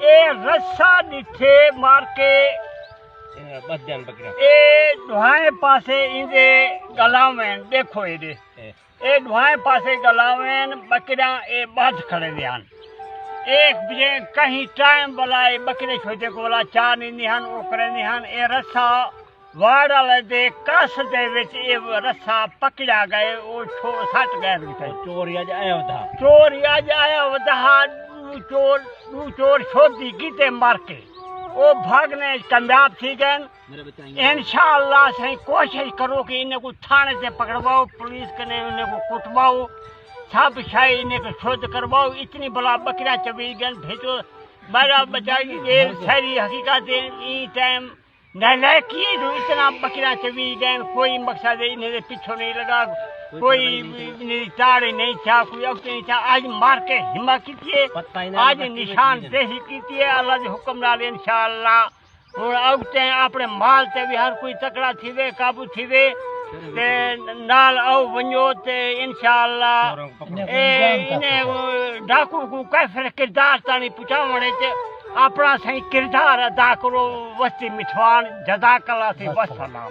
ए रस्सा दिथे मार के बदन बकरा ए दुहाए पासे इंदे गलावें देखो ए दुहाए पासे गलावें बकरा ए बाध खड़े दियान एक बिजे कहीं टाइम बलाए बकरे छोटे को बोला चार नहीं हन ओकरे नहीं हन ए रस्सा वाड़ वाले दे कस दे विच ए रस्सा पकड़ा गए ओ सट गए चोर आज आया वधा चोर छोटी कीते मार के ओ भागने कामयाब थी गए। इंशाअल्लाह से कोशिश करो कि इन्हें को थाने से पकड़वाओ, पुलिस कने इन्हें को कुटवाओ, सब शाही इन्हें को शुद्ध करवाओ। इतनी बड़ा बकरा चबी गन भेजो बड़ा बचाई ये सारी हकीकत ई टाइम नलायकी जो इतना बकरा चबी गन कोई मकसद इन्हें पीछे नहीं लगा, कोई ताड़े नहीं था, कोई अगते नहीं था। आज मार के हिम्मत की आज निशान देही की अल्लाह के हुक्म नाल इंशाअल्लाह और अगते अपने माल ते भी हर कोई तकड़ा थीवे काबू थीवे ते नाल आओ वञो ते इंशाअल्लाह इन्हें डाकू को कैफर किरदार ताणी पुचावणे ते अपना सही किरदार अदा करो। वस्ती मिठवान जज़ाकल्लाह से वसलाम।